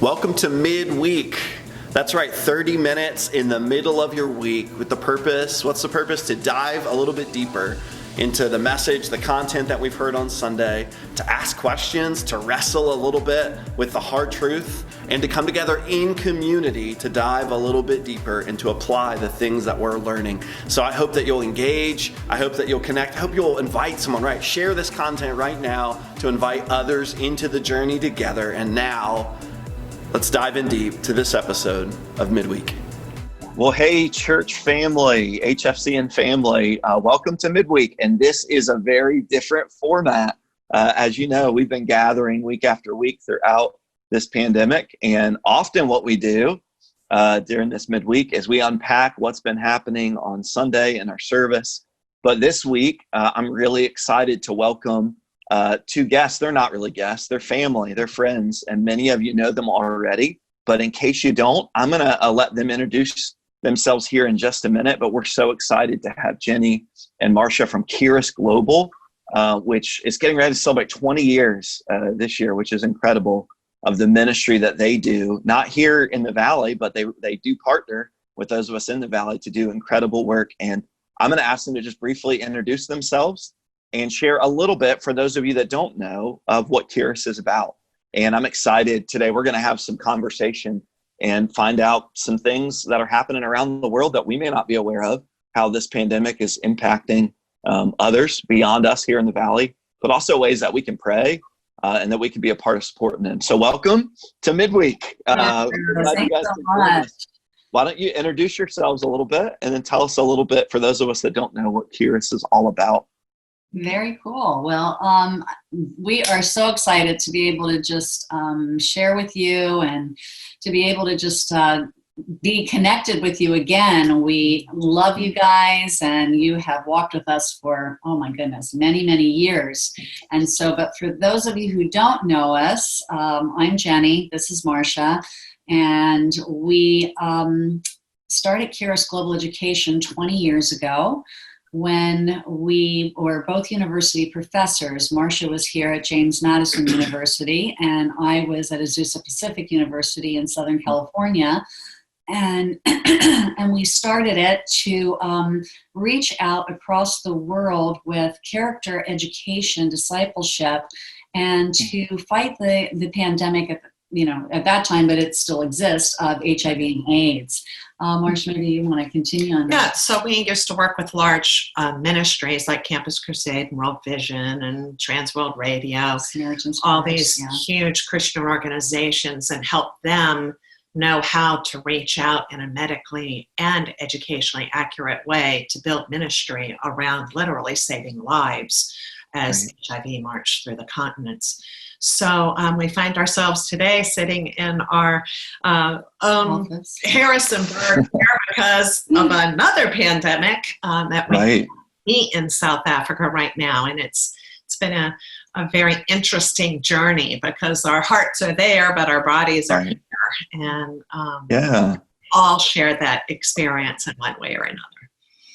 Welcome to Midweek. That's right, 30 minutes in the middle of your week with the purpose. What's the purpose? To dive a little bit deeper into the message, the content that we've heard on Sunday, to ask questions, to wrestle a little bit with the hard truth, and to come together in community to dive a little bit deeper and to apply the things that we're learning. So I hope that you'll engage. I hope that you'll connect. I hope you'll invite someone, right? Share this content right now to invite others into the journey together. And now, let's dive in deep to this episode of Midweek. Well, hey, church family, HFCN family, welcome to Midweek. And this is a very different format. As you know, we've been gathering week after week throughout this pandemic. And often what we do during this midweek is we unpack what's been happening on Sunday in our service. But this week, I'm really excited to welcome two guests. They're not really guests. They're family. They're friends. And many of you know them already. But in case you don't, I'm going to let them introduce themselves here in just a minute. But we're so excited to have Jenny and Marcia from Keras Global, which is getting ready to celebrate 20 years this year, which is incredible, of the ministry that they do, not here in the Valley, but they do partner with those of us in the Valley to do incredible work. And I'm going to ask them to just briefly introduce themselves and share a little bit, for those of you that don't know, of what Keras is about. And I'm excited today. We're going to have some conversation and find out some things that are happening around the world that we may not be aware of, how this pandemic is impacting others beyond us here in the Valley, but also ways that we can pray and that we can be a part of supporting them. So welcome to Midweek. Thanks so much. Why don't you introduce yourselves a little bit and then tell us a little bit, for those of us that don't know, what Keras is all about. Very cool. Well, we are so excited to be able to just share with you and to be able to just be connected with you again. We love you guys, and you have walked with us for, oh my goodness, many, many years. And so, but for those of you who don't know us, I'm Jenny, this is Marcia, and we started Keras Global Education 20 years ago, when we were both university professors. Marcia was here at James Madison University, and I was at Azusa Pacific University in Southern California. And and we started it to reach out across the world with character education, discipleship, and to fight the pandemic at that time, but it still exists, of HIV and AIDS. Marcia, maybe you want to continue on that? Yeah, so we used to work with large ministries like Campus Crusade and World Vision and Trans World Radio, all these huge Christian organizations, and help them know how to reach out in a medically and educationally accurate way to build ministry around literally saving lives as HIV marched through the continents. So we find ourselves today sitting in our own Harrisonburg here because of another pandemic that we meet in South Africa right now. And it's been a very interesting journey because our hearts are there, but our bodies are here. And all share that experience in one way or another.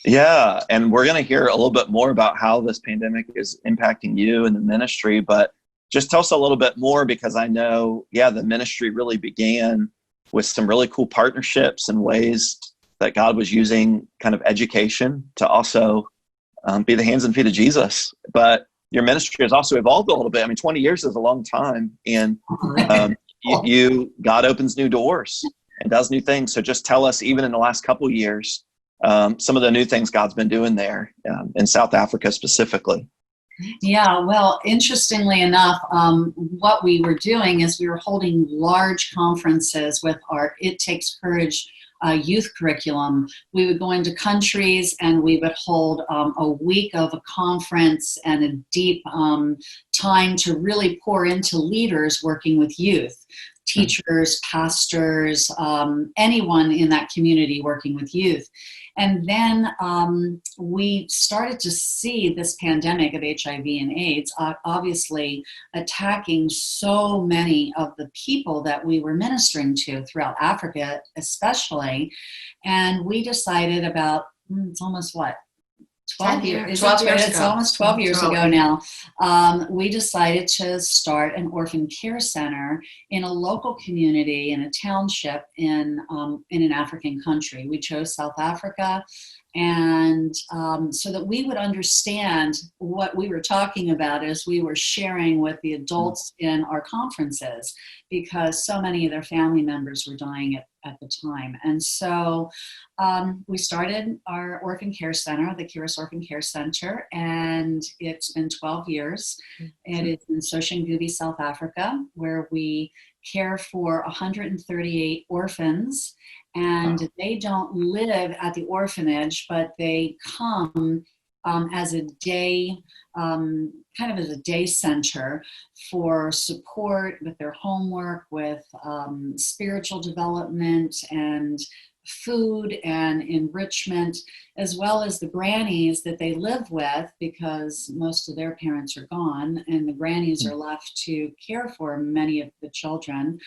Yeah, and we're going to hear a little bit more about how this pandemic is impacting you and the ministry, but just tell us a little bit more, because I know, the ministry really began with some really cool partnerships and ways that God was using kind of education to also be the hands and feet of Jesus. But your ministry has also evolved a little bit. I mean, 20 years is a long time, and God opens new doors and does new things. So just tell us, even in the last couple of years, some of the new things God's been doing there in South Africa specifically. Yeah, well, interestingly enough, what we were doing is we were holding large conferences with our It Takes Courage youth curriculum. We would go into countries and we would hold a week of a conference and a deep time to really pour into leaders working with youth, teachers, pastors, anyone in that community working with youth. And then we started to see this pandemic of HIV and AIDS obviously attacking so many of the people that we were ministering to throughout Africa especially. And we decided about, it's almost 12 years. 12 years It's ago. almost 12 years ago now. We decided to start an orphan care center in a local community in a township in an African country. We chose South Africa, and so that we would understand what we were talking about as we were sharing with the adults in our conferences, because so many of their family members were dying at the time. And so we started our orphan care center, the Kiris Orphan Care Center, and it's been 12 years. It is in Soshanguve, South Africa, where we care for 138 orphans. And they don't live at the orphanage, but they come as a day, kind of as a day center for support with their homework, with spiritual development and food and enrichment, as well as the grannies that they live with, because most of their parents are gone and the grannies are left to care for many of the children.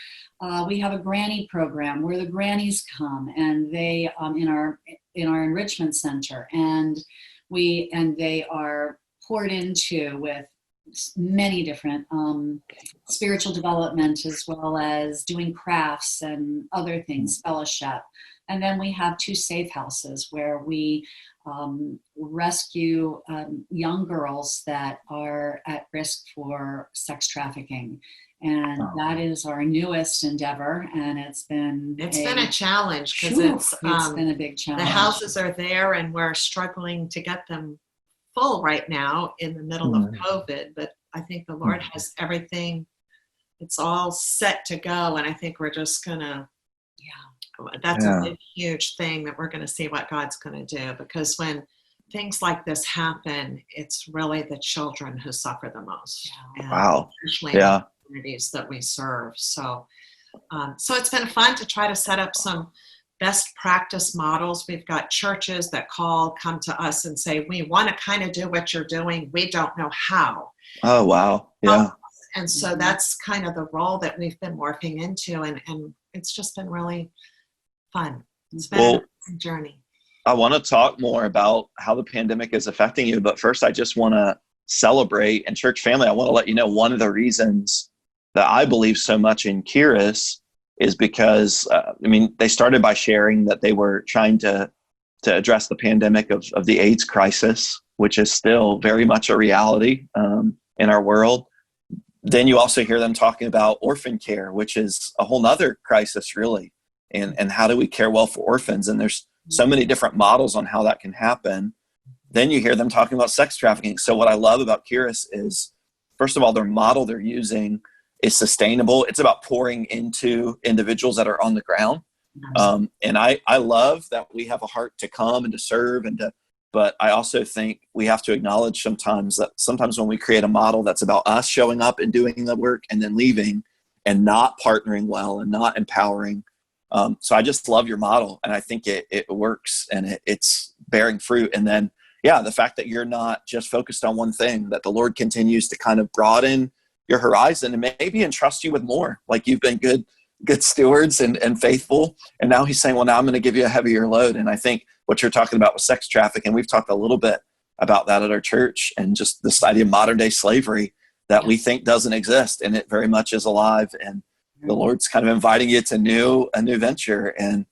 We have a granny program where the grannies come and they in our enrichment center, and they are poured into with many different spiritual development, as well as doing crafts and other things, fellowship. And then we have 2 safe houses where we rescue young girls that are at risk for sex trafficking. And that is our newest endeavor, and it's been a challenge, because it's been a big challenge. The houses are there, and we're struggling to get them full right now in the middle of COVID. But I think the Lord has everything; it's all set to go, and I think we're just gonna. That's a big, huge thing that we're going to see what God's going to do, because when things like this happen, it's really the children who suffer the most. Wow. Especially in the communities that we serve. So it's been fun to try to set up some best practice models. We've got churches that come to us and say, we want to kind of do what you're doing. We don't know how. Oh, wow. Yeah. And so that's kind of the role that we've been morphing into. And it's just been really fun. It's been a journey. I want to talk more about how the pandemic is affecting you, but first I just want to celebrate, and church family, I want to let you know one of the reasons that I believe so much in Kiris is because, they started by sharing that they were trying to address the pandemic of the AIDS crisis, which is still very much a reality in our world. Then you also hear them talking about orphan care, which is a whole nother crisis, really. And how do we care well for orphans? And there's so many different models on how that can happen. Then you hear them talking about sex trafficking. So what I love about Kiris is, first of all, their model they're using is sustainable. It's about pouring into individuals that are on the ground. And I love that we have a heart to come and to serve but I also think we have to acknowledge sometimes when we create a model that's about us showing up and doing the work and then leaving and not partnering well and not empowering. So I just love your model, and I think it works, and it's bearing fruit. And then, the fact that you're not just focused on one thing, that the Lord continues to kind of broaden your horizon and maybe entrust you with more. Like, you've been good stewards and faithful. And now he's saying, well, now I'm going to give you a heavier load. And I think what you're talking about with sex trafficking, we've talked a little bit about that at our church, and just this idea of modern day slavery that we think doesn't exist, and it very much is alive. And the Lord's kind of inviting you to a new venture. And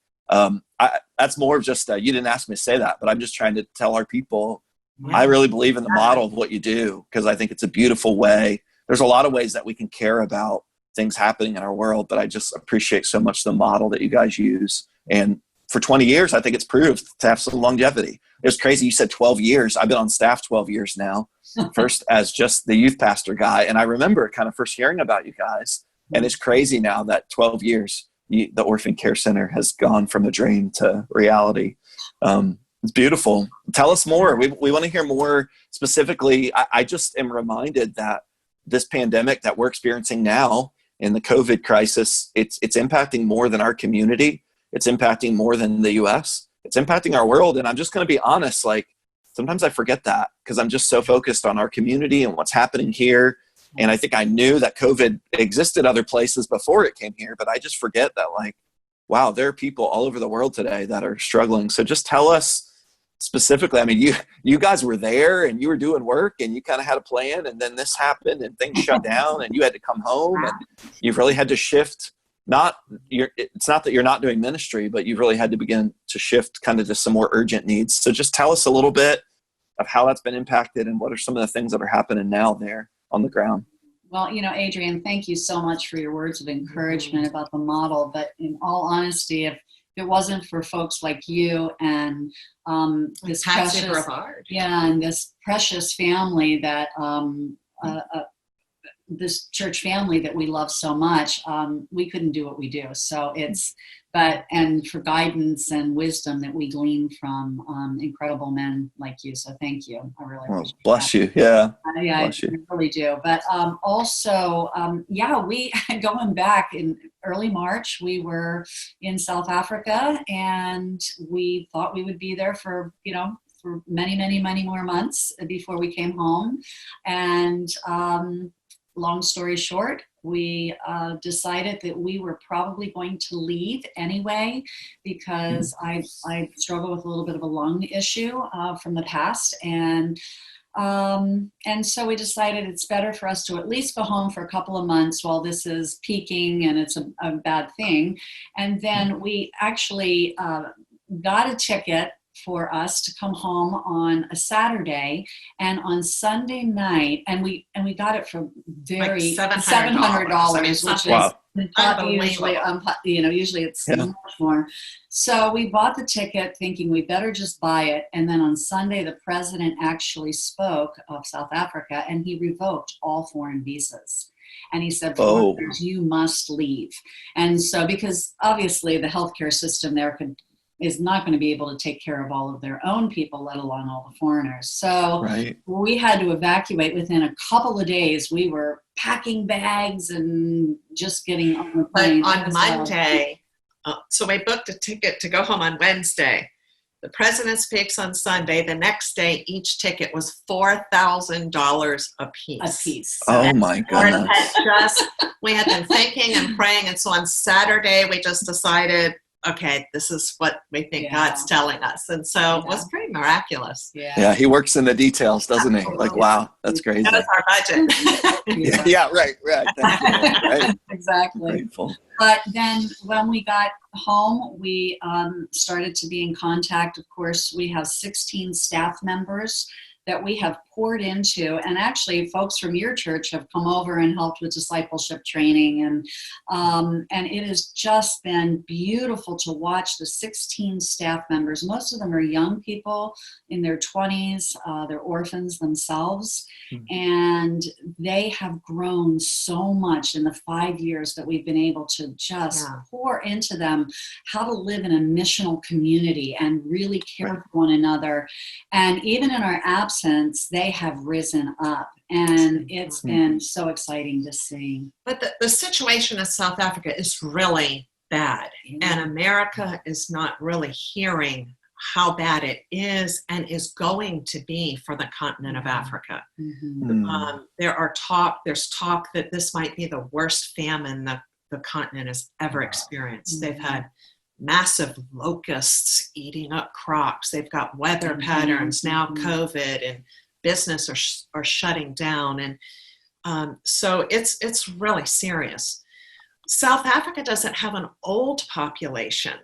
that's more of just, you didn't ask me to say that, but I'm just trying to tell our people, I really believe in the model of what you do, because I think it's a beautiful way. There's a lot of ways that we can care about things happening in our world, but I just appreciate so much the model that you guys use. And for 20 years, I think it's proved to have some longevity. It was crazy. You said 12 years. I've been on staff 12 years now, first as just the youth pastor guy. And I remember kind of first hearing about you guys. And it's crazy now that 12 years, the Orphan Care Center has gone from a dream to reality. It's beautiful. Tell us more. We want to hear more specifically. I just am reminded that this pandemic that we're experiencing now in the COVID crisis, it's impacting more than our community. It's impacting more than the US. It's impacting our world. And I'm just going to be honest, like, sometimes I forget that because I'm just so focused on our community and what's happening here. And I think I knew that COVID existed other places before it came here, but I just forget that, like, wow, there are people all over the world today that are struggling. So just tell us specifically, I mean, you guys were there and you were doing work and you kind of had a plan, and then this happened and things shut down and you had to come home, and you've really had to shift. It's not that you're not doing ministry, but you've really had to begin to shift kind of to some more urgent needs. So just tell us a little bit of how that's been impacted and what are some of the things that are happening now there on the ground. Well, Adrian, thank you so much for your words of encouragement about the model. But in all honesty, if it wasn't for folks like you and this precious family that this church family that we love so much, we couldn't do what we do. So and for guidance and wisdom that we glean from incredible men like you. So thank you. I really appreciate bless that. you. Yeah. Bless you. I really do. But also, we going back in early March, we were in South Africa, and we thought we would be there for many, many, many more months before we came home. And long story short, we decided that we were probably going to leave anyway, because I struggle with a little bit of a lung issue from the past. And so we decided it's better for us to at least go home for a couple of months while this is peaking and it's a bad thing. And then we actually got a ticket for us to come home on a Saturday, and on Sunday night, and we got it for very $700, which is usually it's much more. So we bought the ticket thinking we better just buy it, and then on Sunday the president actually spoke of South Africa, and he revoked all foreign visas. And he said, you must leave. And so, because obviously the healthcare system there is not going to be able to take care of all of their own people, let alone all the foreigners. So we had to evacuate within a couple of days. We were packing bags and just getting on the plane. But on Monday, so we booked a ticket to go home on Wednesday. The president speaks on Sunday. The next day, each ticket was $4,000 a piece. Oh my goodness. We had been thinking and praying. And so on Saturday, we just decided, okay, this is what we think God's telling us. And so it was pretty miraculous. Yeah, he works in the details, doesn't he? Like, wow, that's crazy. That was our budget. Yeah, right. Thank you. Right. Exactly. Grateful. But then when we got home, we started to be in contact. Of course, we have 16 staff members that we have poured into, and actually folks from your church have come over and helped with discipleship training, and it has just been beautiful to watch the 16 staff members. Most of them are young people in their 20s, they're orphans themselves, and they have grown so much in the 5 years that we've been able to just pour into them how to live in a missional community and really care for one another. And even in our absence, they have risen up, and it's been so exciting to see. But the situation in South Africa is really bad, and America is not really hearing how bad it is and is going to be for the continent of Africa. There's talk that this might be the worst famine the continent has ever experienced. They've had massive locusts eating up crops. They've got weather patterns, now COVID, and business are shutting down. And so it's really serious. South Africa doesn't have an old population.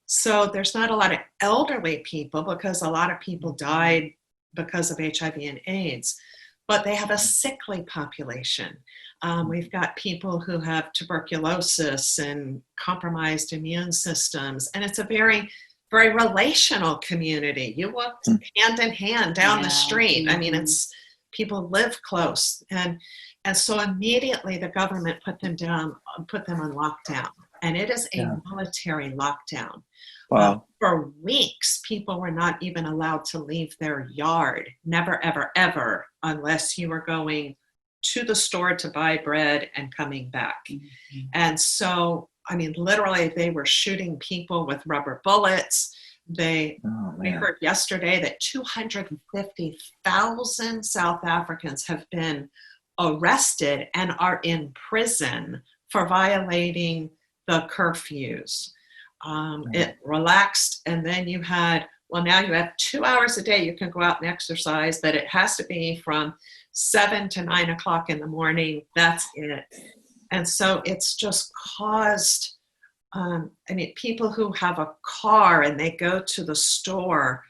So there's not a lot of elderly people because a lot of people died because of HIV and AIDS, but they have a sickly population. We've got people who have tuberculosis and compromised immune systems, and it's a very, very relational community. You walk hand in hand down the street. I mean, it's people live close, and so immediately the government put them on lockdown, and it is a military lockdown. Wow. For weeks, people were not even allowed to leave their yard. Never, ever, ever, unless you were going to the store to buy bread and coming back. And so, I mean, literally, they were shooting people with rubber bullets. We heard yesterday that 250,000 South Africans have been arrested and are in prison for violating the curfews. It relaxed, and then you had Well, now you have 2 hours a day you can go out and exercise, but it has to be from 7 to 9 o'clock in the morning. That's it. And so it's just caused, people who have a car and they go to the store,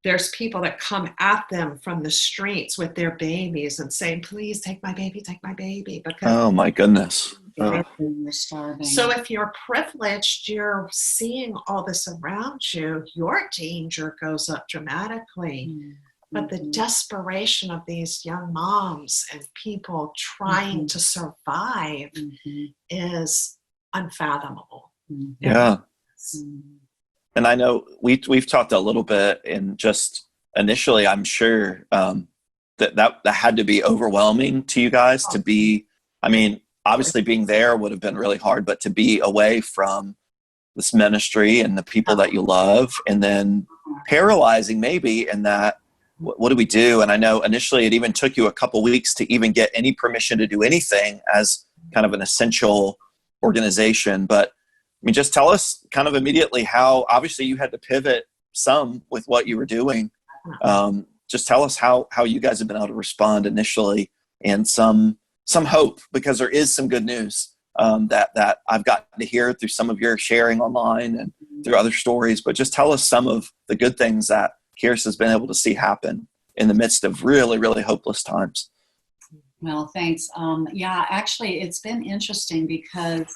there's people that come at them from the streets with their babies and saying, please take my baby, because Oh my goodness. They're starving. So if you're privileged, you're seeing all this around you, your danger goes up dramatically. Mm-hmm. But the desperation of these young moms and people trying to survive is unfathomable. Yeah. And I know we've talked a little bit, and just initially, I'm sure that had to be overwhelming to you guys to be, obviously being there would have been really hard, but to be away from this ministry and the people that you love, and then paralyzing maybe in that, what do we do? And I know initially it even took you a couple weeks to even get any permission to do anything as kind of an essential organization. But just tell us kind of immediately how, obviously you had to pivot some with what you were doing. Just tell us how you guys have been able to respond initially, and some hope, because there is some good news that I've gotten to hear through some of your sharing online and through other stories. But just tell us some of the good things that Kirst has been able to see happen in the midst of really, really hopeless times. Well, thanks. Actually, it's been interesting because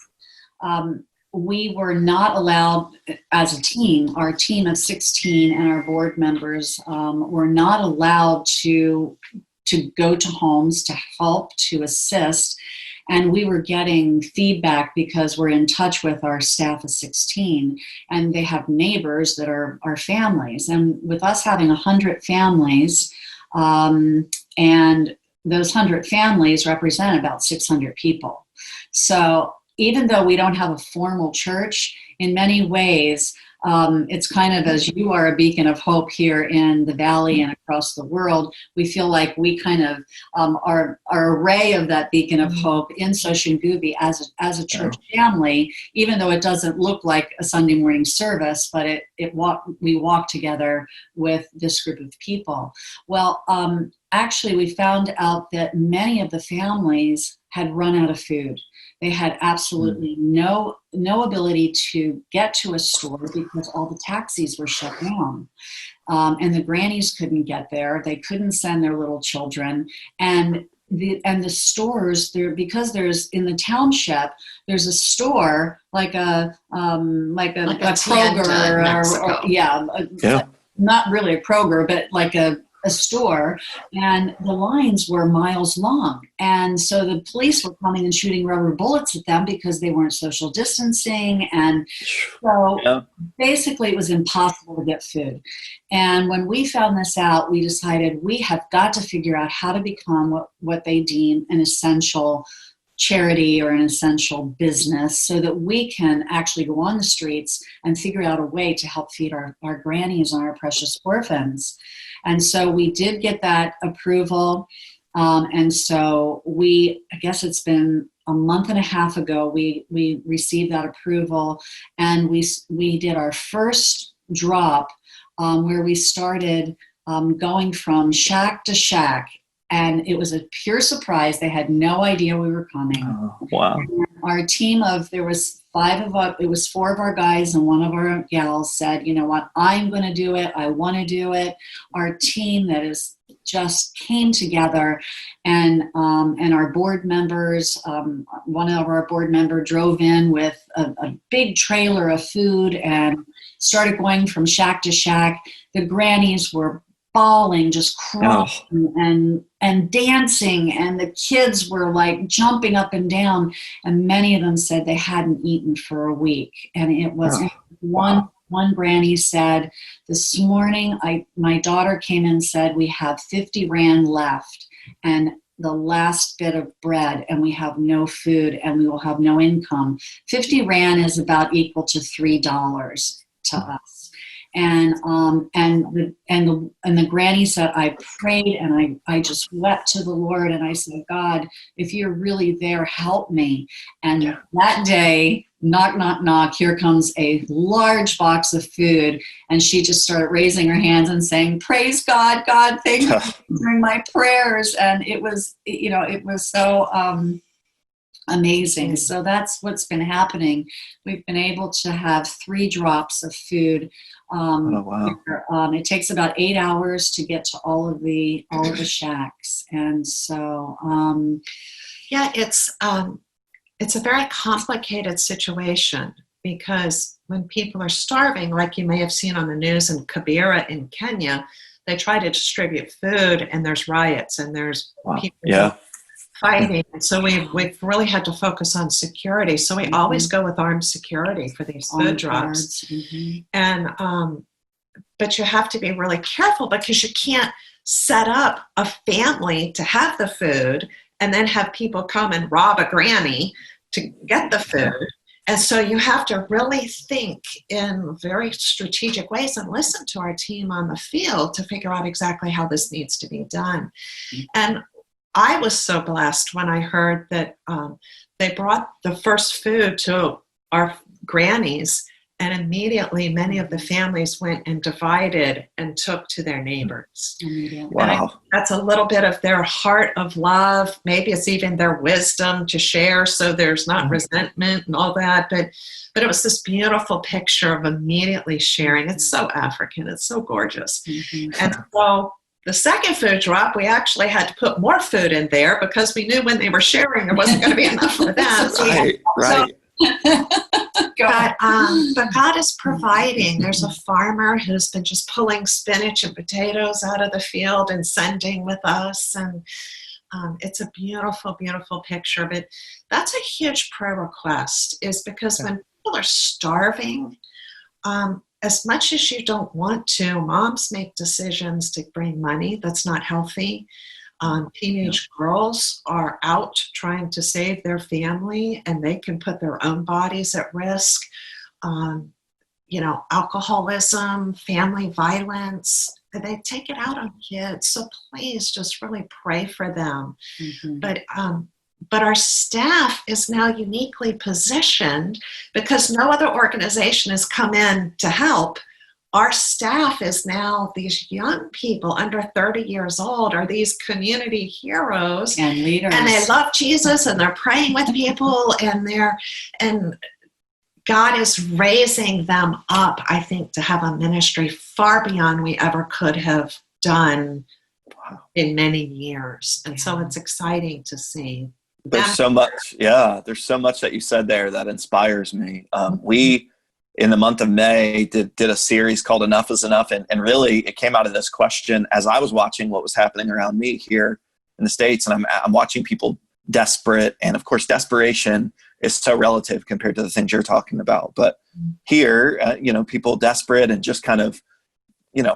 we were not allowed as a team, our team of 16 and our board members were not allowed to go to homes to help, to assist. And we were getting feedback because we're in touch with our staff of 16, and they have neighbors that are our families. And with us having 100 families, and those 100 families represent about 600 people. So even though we don't have a formal church, in many ways, it's kind of, as you are a beacon of hope here in the Valley and across the world, we feel like we kind of are a ray of that beacon of hope in Soshingubi as a church family, even though it doesn't look like a Sunday morning service, but we walk together with this group of people. Well, actually, we found out that many of the families had run out of food. They had absolutely no ability to get to a store because all the taxis were shut down. And the grannies couldn't get there. They couldn't send their little children. And the stores there, because there's in the township, there's a store like a Kroger, not really a Kroger, but like a store, and the lines were miles long. And so the police were coming and shooting rubber bullets at them because they weren't social distancing. And so basically it was impossible to get food. And when we found this out, we decided we have got to figure out how to become what they deem an essential charity or an essential business, so that we can actually go on the streets and figure out a way to help feed our grannies and our precious orphans. And so we did get that approval. And so I guess it's been a month and a half ago, we received that approval, and we did our first drop where we started going from shack to shack. And it was a pure surprise. They had no idea we were coming. Oh, wow. And our team it was 4 of our guys and 1 of our gals said, you know what, I'm going to do it. I want to do it. Our team just came together, and our board members, one of our board members drove in with a big trailer of food and started going from shack to shack. The grannies were bawling, just crying and dancing, and the kids were like jumping up and down, and many of them said they hadn't eaten for a week. And it was one granny said, this morning my daughter came in and said, we have 50 rand left and the last bit of bread, and we have no food and we will have no income. 50 rand is about equal to $3 to us. And the granny said, I prayed and I just wept to the Lord, and I said, God, if you're really there, help me. And that day, knock, knock, knock, here comes a large box of food. And she just started raising her hands and saying, praise God, God, thank you for hearing my prayers. And it was so amazing. So that's what's been happening. We've been able to have 3 drops of food. It takes about 8 hours to get to all of the shacks. And so, it's a very complicated situation, because when people are starving, like you may have seen on the news in Kibera in Kenya, they try to distribute food and there's riots and there's people fighting. And so we've really had to focus on security. So we always go with armed security for these food drops. And but you have to be really careful, because you can't set up a family to have the food and then have people come and rob a granny to get the food. And so you have to really think in very strategic ways and listen to our team on the field to figure out exactly how this needs to be done. And I was so blessed when I heard that they brought the first food to our grannies, and immediately many of the families went and divided and took to their neighbors. Wow. That's a little bit of their heart of love. Maybe it's even their wisdom to share, so there's not resentment and all that. But it was this beautiful picture of immediately sharing. It's so African. It's so gorgeous. And so the second food drop, we actually had to put more food in there, because we knew when they were sharing, there wasn't going to be enough for them. Right. But God is providing. There's a farmer who's been just pulling spinach and potatoes out of the field and sending with us. And it's a beautiful, beautiful picture. But that's a huge prayer request, is because when people are starving, as much as you don't want to, moms make decisions to bring money that's not healthy. Teenage girls are out trying to save their family, and they can put their own bodies at risk. Alcoholism, family violence, they take it out on kids. So please just really pray for them. But our staff is now uniquely positioned, because no other organization has come in to help. Our staff is now these young people under 30 years old, are these community heroes and leaders, and they love Jesus, and they're praying with people, and God is raising them up, I think, to have a ministry far beyond we ever could have done in many years. And so it's exciting to see. There's so much that you said there that inspires me. We, in the month of May, did a series called Enough is Enough. And really, it came out of this question as I was watching what was happening around me here in the States. And I'm watching people desperate. And of course, desperation is so relative compared to the things you're talking about. But here, people desperate and just kind of,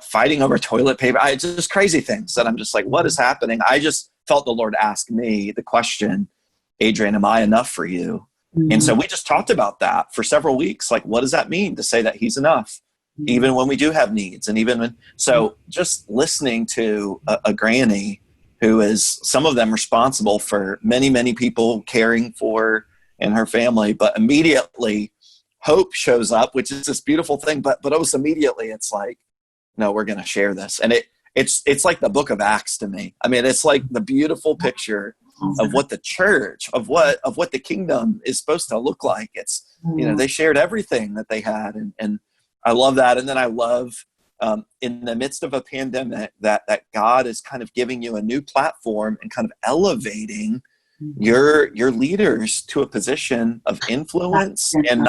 fighting over toilet paper. It's just crazy things that I'm just like, what is happening? I just felt the Lord ask me the question, Adrian, am I enough for you? And so we just talked about that for several weeks. Like, what does that mean to say that he's enough, even when we do have needs? And so just listening to a granny who is, some of them responsible for many, many people caring for in her family, but immediately hope shows up, which is this beautiful thing. But almost immediately it's like, no, we're going to share this. And it's like the book of Acts to me. I mean, it's like the beautiful picture of what the church, of what the kingdom is supposed to look like. It's, they shared everything that they had. And I love that. And then I love in the midst of a pandemic that God is kind of giving you a new platform and kind of elevating your leaders to a position of influence, and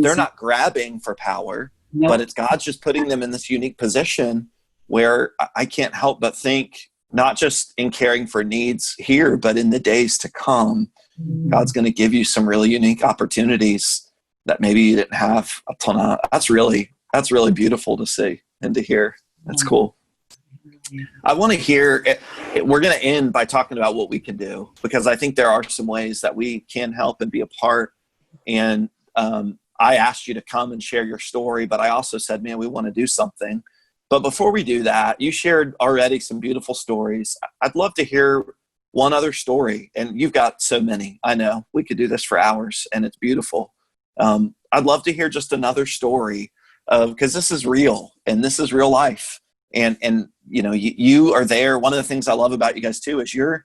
they're not grabbing for power, but it's God's just putting them in this unique position where I can't help but think, not just in caring for needs here, but in the days to come, God's going to give you some really unique opportunities that maybe you didn't have a ton of. That's really beautiful to see and to hear. That's cool. I want to hear, we're going to end by talking about what we can do, because I think there are some ways that we can help and be a part. And I asked you to come and share your story, but I also said, man, we want to do something. But before we do that, you shared already some beautiful stories. I'd love to hear one other story. And you've got so many. I know we could do this for hours, and it's beautiful. I'd love to hear just another story because this is real and this is real life. And you know, you are there. One of the things I love about you guys too is you're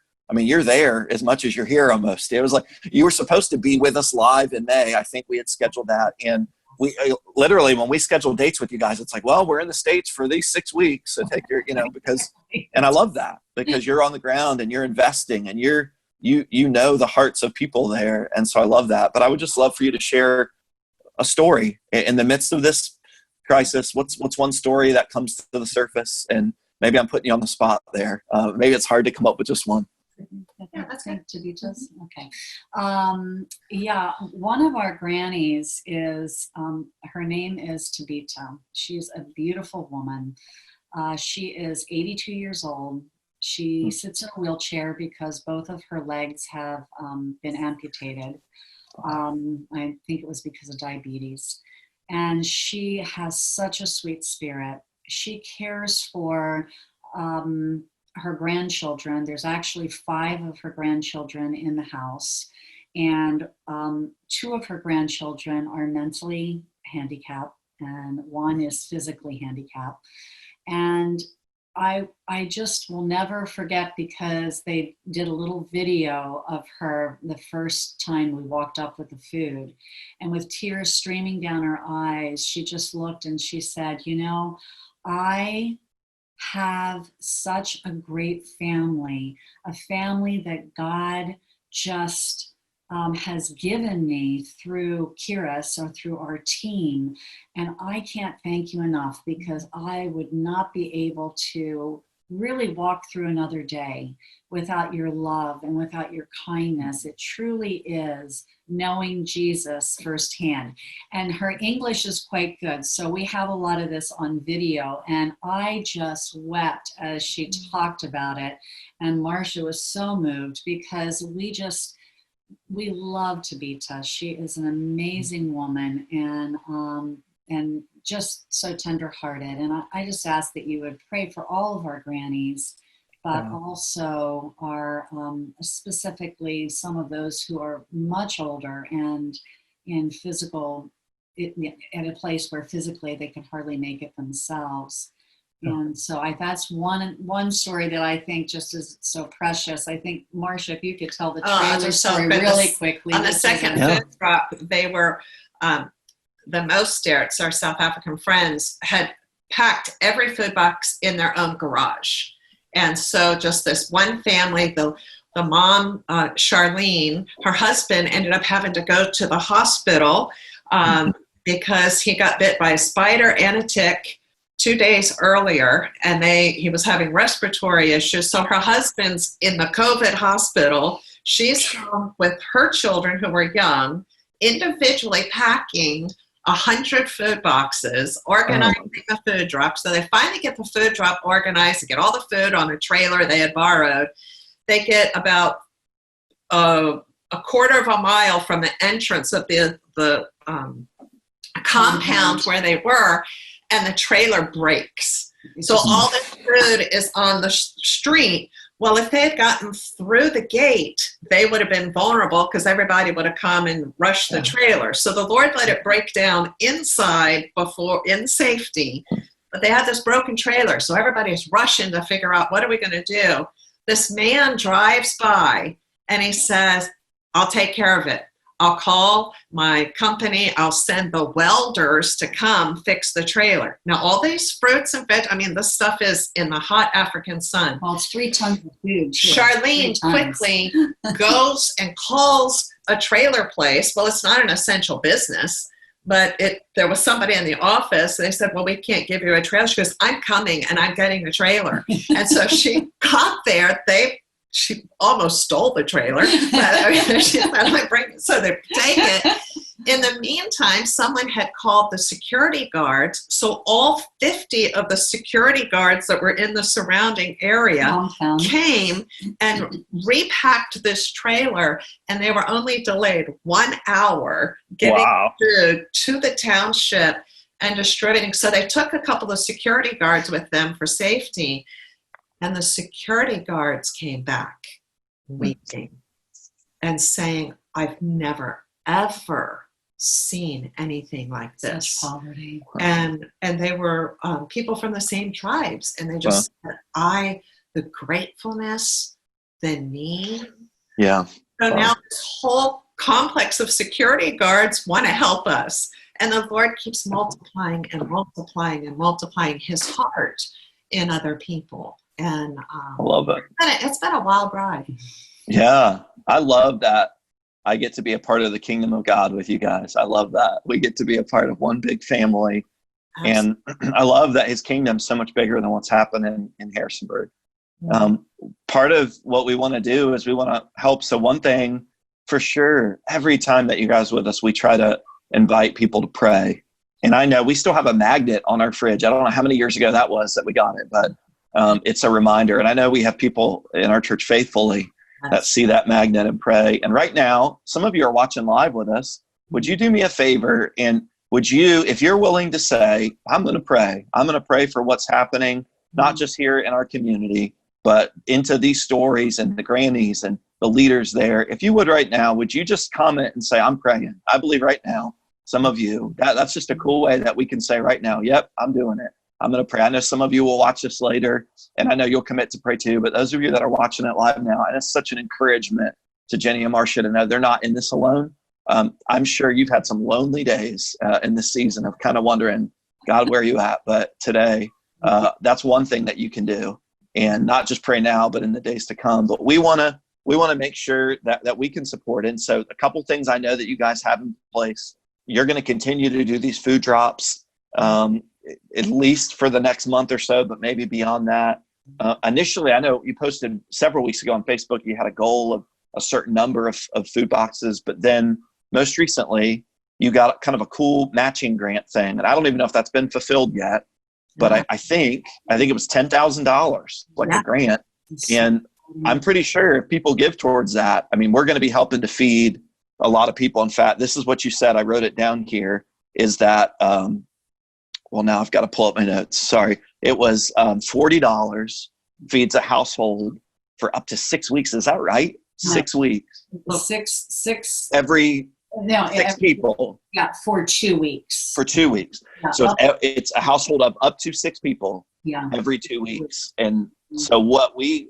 there as much as you're here almost. It was like you were supposed to be with us live in May. I think we had scheduled that. And we literally, when we schedule dates with you guys, it's like, well, we're in the States for these 6 weeks. So take your, because, and I love that because you're on the ground and you're investing and you know the hearts of people there. And so I love that. But I would just love for you to share a story in the midst of this crisis. What's one story that comes to the surface? And maybe I'm putting you on the spot there. Maybe it's hard to come up with just one. Yeah, that's good to be just okay. Yeah, one of our grannies is her name is Tabitha. She's a beautiful woman. She is 82 years old. She sits in a wheelchair because both of her legs have been amputated. I think it was because of diabetes. And she has such a sweet spirit. She cares for her grandchildren. There's actually 5 of her grandchildren in the house, and 2 of her grandchildren are mentally handicapped and 1 is physically handicapped. And I just will never forget because they did a little video of her the first time we walked up with the food, and with tears streaming down her eyes, she just looked and she said, I have such a great family, a family that God just has given me through Kira, so through our team. And I can't thank you enough because I would not be able to really walk through another day without your love and without your kindness. It truly is knowing Jesus firsthand. And her English is quite good, so we have a lot of this on video, and I just wept as she talked about it. And Marcia was so moved because we love Tabitha. She is an amazing woman and just so tenderhearted. And I just ask that you would pray for all of our grannies, but also our specifically some of those who are much older and in physical, at a place where physically they can hardly make it themselves. And so that's one story that I think just is so precious. I think, Marcia, if you could tell the trailer story really quickly. On the second food drop, they were, the Mosterts, our South African friends, had packed every food box in their own garage. And so just this one family, the mom, Charlene, her husband ended up having to go to the hospital because he got bit by a spider and a tick 2 days earlier, and he was having respiratory issues. So her husband's in the COVID hospital. She's home with her children who were young, individually packing 100 food boxes, organizing the food drop. So they finally get the food drop organized and get all the food on a trailer they had borrowed. They get about a quarter of a mile from the entrance of the compound where they were, and the trailer breaks. So all this food is on the street. Well, if they had gotten through the gate, they would have been vulnerable because everybody would have come and rushed the trailer. So the Lord let it break down inside in safety. But they had this broken trailer. So everybody's rushing to figure out, what are we going to do? This man drives by and he says, I'll take care of it. I'll call my company. I'll send the welders to come fix the trailer. Now, all these fruits and this stuff is in the hot African sun. Well, it's 3 tons of food. Charlene quickly goes and calls a trailer place. Well, it's not an essential business, but there was somebody in the office. They said, well, we can't give you a trailer. She goes, I'm coming and I'm getting the trailer. And so she got there. She almost stole the trailer. But she said, so they take it. In the meantime, someone had called the security guards. So all 50 of the security guards that were in the surrounding area came and repacked this trailer, and they were only delayed 1 hour getting food to the township and distributing. So they took a couple of security guards with them for safety, and the security guards came back weeping and saying, I've never, ever seen anything like this. Such poverty. And they were people from the same tribes, and they just said, the gratefulness, the need. Yeah. So now this whole complex of security guards want to help us, and the Lord keeps multiplying and multiplying and multiplying His heart in other people. And I love it. It's been a wild ride. Yeah, I love that. I get to be a part of the kingdom of God with you guys. I love that. We get to be a part of one big family. Absolutely. And I love that His kingdom's so much bigger than what's happening in Harrisonburg. Part of what we want to do is we want to help. So one thing for sure, every time that you guys are with us, we try to invite people to pray. And I know we still have a magnet on our fridge. I don't know how many years ago that was that we got it, but it's a reminder. And I know we have people in our church faithfully that see that magnet and pray. And right now, some of you are watching live with us. Would you do me a favor? And would you, if you're willing to say, I'm going to pray for what's happening, not just here in our community, but into these stories and the grannies and the leaders there. If you would right now, would you just comment and say, I'm praying. I believe right now, some of you, that's just a cool way that we can say right now, yep, I'm doing it. I'm going to pray. I know some of you will watch this later, and I know you'll commit to pray too, but those of you that are watching it live now, and it's such an encouragement to Jenny and Marcia to know they're not in this alone. I'm sure you've had some lonely days in this season of kind of wondering, God, where are you at? But today, that's one thing that you can do, and not just pray now, but in the days to come. But we want to make sure that we can support it. And so a couple things I know that you guys have in place. You're going to continue to do these food drops, at least for the next month or so, but maybe beyond that. Initially, I know you posted several weeks ago on Facebook, you had a goal of a certain number of food boxes, but then most recently you got kind of a cool matching grant thing. And I don't even know if that's been fulfilled yet, but I think it was $10,000, like a grant. And I'm pretty sure if people give towards that, I mean, we're going to be helping to feed a lot of people. In fact, this is what you said. I wrote it down here, is that, well, now I've got to pull up my notes. Sorry. It was $40 feeds a household for up to 6 weeks. Is that right? 6 weeks. Every 6 people. Yeah, for 2 weeks. For 2 weeks. Yeah. So it's a household of up to 6 people every 2 weeks. And so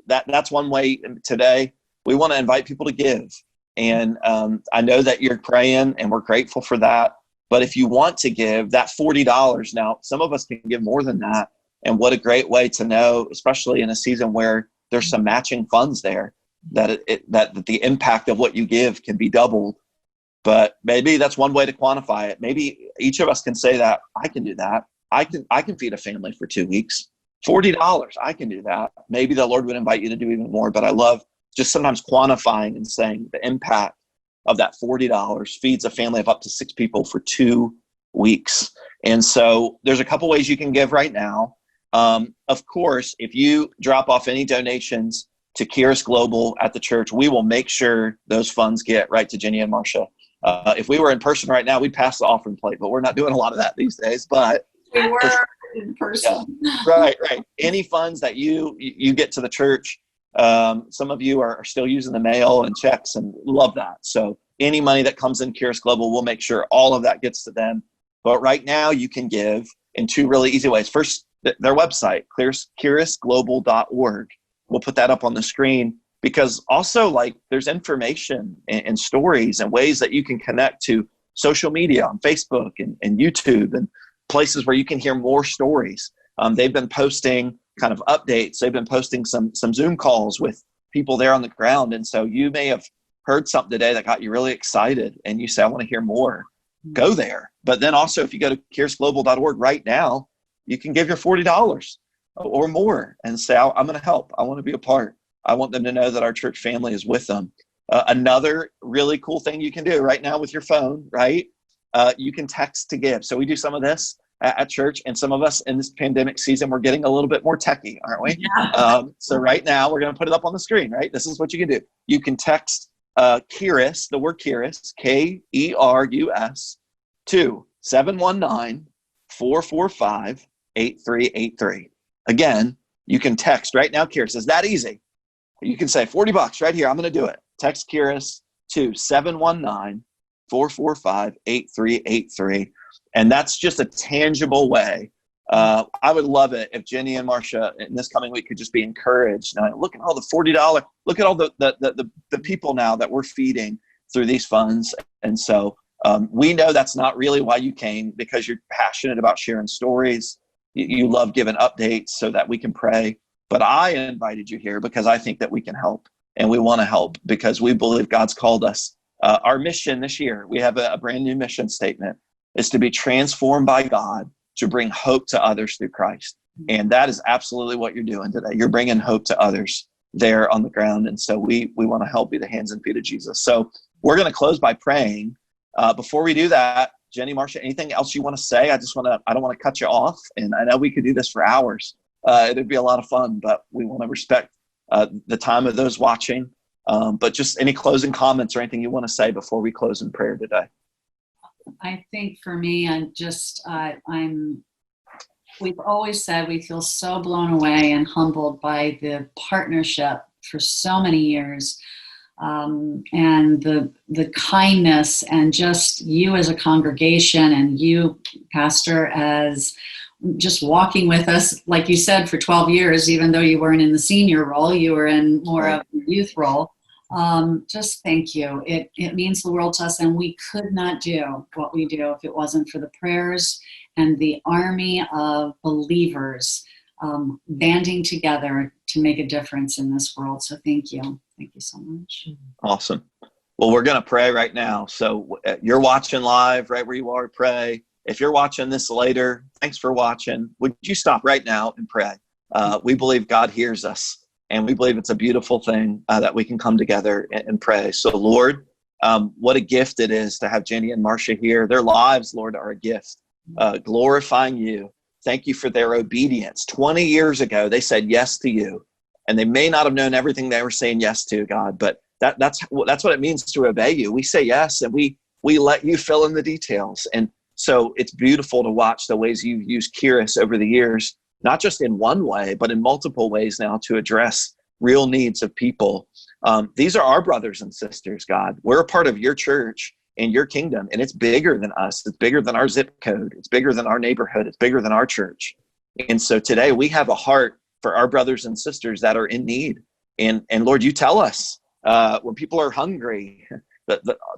that's one way today we want to invite people to give. And I know that you're praying, and we're grateful for that. But if you want to give that $40, now some of us can give more than that. And what a great way to know, especially in a season where there's some matching funds there, that that the impact of what you give can be doubled. But maybe that's one way to quantify it. Maybe each of us can say that I can do that. I can feed a family for 2 weeks. $40, I can do that. Maybe the Lord would invite you to do even more. But I love just sometimes quantifying and saying the impact of that $40 feeds a family of up to 6 people for 2 weeks. And so there's a couple ways you can give right now. Of course, if you drop off any donations to Kiris Global at the church, we will make sure those funds get right to Jenny and Marcia. If we were in person right now, we'd pass the offering plate, but we're not doing a lot of that these days. But we were in person. Yeah, right. Any funds that you get to the church, some of you are still using the mail and checks, and love that. So any money that comes in Kiris Global, we'll make sure all of that gets to them. But right now you can give in 2 really easy ways. First, their website, kirisglobal.org. We'll put that up on the screen, because also there's information and stories and ways that you can connect to social media on Facebook and YouTube and places where you can hear more stories. They've been posting kind of updates. They've been posting some Zoom calls with people there on the ground. And so you may have heard something today that got you really excited and you say, I want to hear more. Go there. But then also, if you go to kirisglobal.org right now, you can give your $40 or more and say, I'm going to help. I want to be a part. I want them to know that our church family is with them. Another really cool thing you can do right now with your phone, right? you can text to give. So we do some of this at church, and some of us in this pandemic season, we're getting a little bit more techie, aren't we? Yeah. So right now, we're going to put it up on the screen, right? This is what you can do. You can text Keris, the word Keris, Kerus, to 719-445-8383. Again, you can text right now, Keris. Is that easy? You can say $40 right here. I'm going to do it. Text Keris to 719-445-8383. And that's just a tangible way. I would love it if Jenny and Marcia in this coming week could just be encouraged. Now, look at all the $40. Look at all the people now that we're feeding through these funds. And so we know that's not really why you came, because you're passionate about sharing stories. You love giving updates so that we can pray. But I invited you here because I think that we can help, and we want to help because we believe God's called us. Our mission this year, we have a brand new mission statement, is to be transformed by God to bring hope to others through Christ. And that is absolutely what you're doing today. You're bringing hope to others there on the ground. And so we want to help be the hands and feet of Jesus. So we're going to close by praying. Before we do that, Jenny, Marcia, anything else you want to say? I don't want to cut you off. And I know we could do this for hours. It'd be a lot of fun, but we want to respect the time of those watching. But just any closing comments or anything you want to say before we close in prayer today? I think for me, we've always said we feel so blown away and humbled by the partnership for so many years, and the kindness, and just you as a congregation, and you, Pastor, as just walking with us, like you said, for 12 years, even though you weren't in the senior role, you were in more of the youth role. Just thank you. It means the world to us, and we could not do what we do if it wasn't for the prayers and the army of believers banding together to make a difference in this world. So thank you. Thank you so much. Awesome. Well, we're going to pray right now. So you're watching live right where you are, pray. If you're watching this later, thanks for watching. Would you stop right now and pray? We believe God hears us. And we believe it's a beautiful thing that we can come together and pray. So, Lord, what a gift it is to have Jenny and Marcia here. Their lives, Lord, are a gift, glorifying you. Thank you for their obedience. 20 years ago, they said yes to you. And they may not have known everything they were saying yes to, God, but that's what it means to obey you. We say yes, and we let you fill in the details. And so it's beautiful to watch the ways you've used Keris over the years, not just in one way, but in multiple ways now to address real needs of people. These are our brothers and sisters, God. We're a part of your church and your kingdom, and it's bigger than us. It's bigger than our zip code. It's bigger than our neighborhood. It's bigger than our church. And so today we have a heart for our brothers and sisters that are in need. And Lord, you tell us when people are hungry,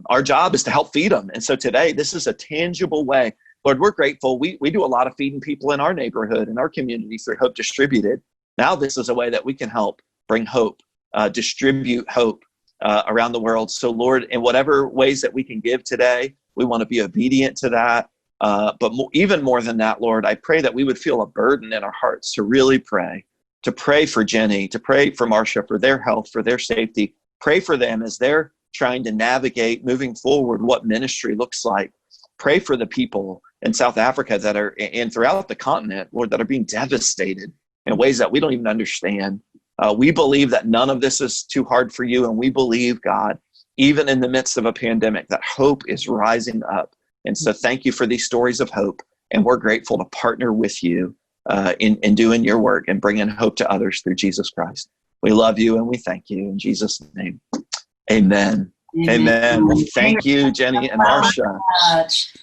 our job is to help feed them. And so today, this is a tangible way. Lord, we're grateful. We do a lot of feeding people in our neighborhood, in our community through Hope Distributed. Now this is a way that we can help bring hope, distribute hope around the world. So Lord, in whatever ways that we can give today, we want to be obedient to that. But even more than that, Lord, I pray that we would feel a burden in our hearts to really pray, to pray for Jenny, to pray for Marcia, for their health, for their safety. Pray for them as they're trying to navigate moving forward what ministry looks like. Pray for the people in South Africa that are, and throughout the continent, Lord, that are being devastated in ways that we don't even understand. We believe that none of this is too hard for you. And we believe, God, even in the midst of a pandemic, that hope is rising up. And so thank you for these stories of hope. And we're grateful to partner with you in doing your work and bringing hope to others through Jesus Christ. We love you and we thank you in Jesus' name. Amen. Amen. Well, thank you, Jenny and Marcia.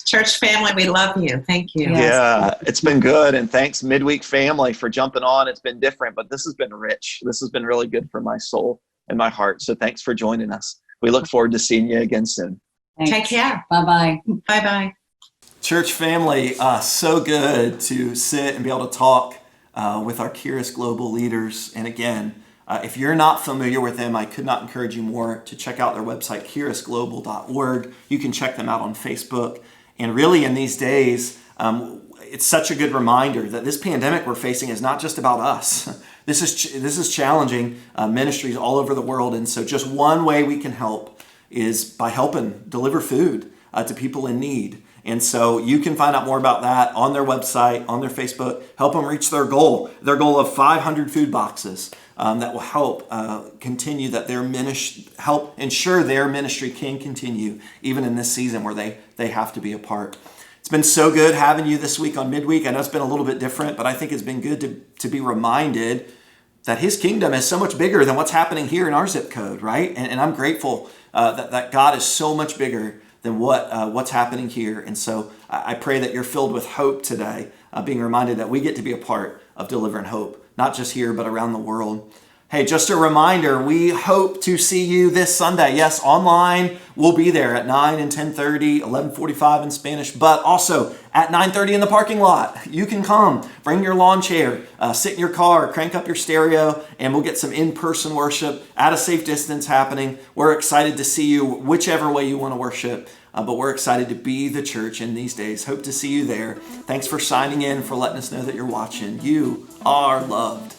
Church family, we love you. Thank you. Yeah, it's been good. And thanks, Midweek family, for jumping on. It's been different, but this has been rich. This has been really good for my soul and my heart. So thanks for joining us. We look forward to seeing you again soon. Thanks. Take care. Bye-bye. Bye-bye. Church family, so good to sit and be able to talk with our Keris Global leaders. And again, if you're not familiar with them, I could not encourage you more to check out their website, kerisglobal.org. You can check them out on Facebook. And really in these days, it's such a good reminder that this pandemic we're facing is not just about us. This is challenging ministries all over the world. And so just one way we can help is by helping deliver food to people in need. And so you can find out more about that on their website, on their Facebook. Help them reach their goal of 500 food boxes that will help continue that their ministry, help ensure their ministry can continue even in this season where they have to be a part. It's been so good having you this week on Midweek. I know it's been a little bit different, but I think it's been good to be reminded that his kingdom is so much bigger than what's happening here in our zip code, right? And I'm grateful that God is so much bigger than what's happening here. And so I pray that you're filled with hope today, being reminded that we get to be a part of delivering hope, not just here, but around the world. Hey, just a reminder, we hope to see you this Sunday. Yes, online, we'll be there at 9 and 10:30, 11:45 in Spanish, but also at 9:30 in the parking lot. You can come, bring your lawn chair, sit in your car, crank up your stereo, and we'll get some in-person worship at a safe distance happening. We're excited to see you whichever way you want to worship, but we're excited to be the church in these days. Hope to see you there. Thanks for signing in, for letting us know that you're watching. You are loved.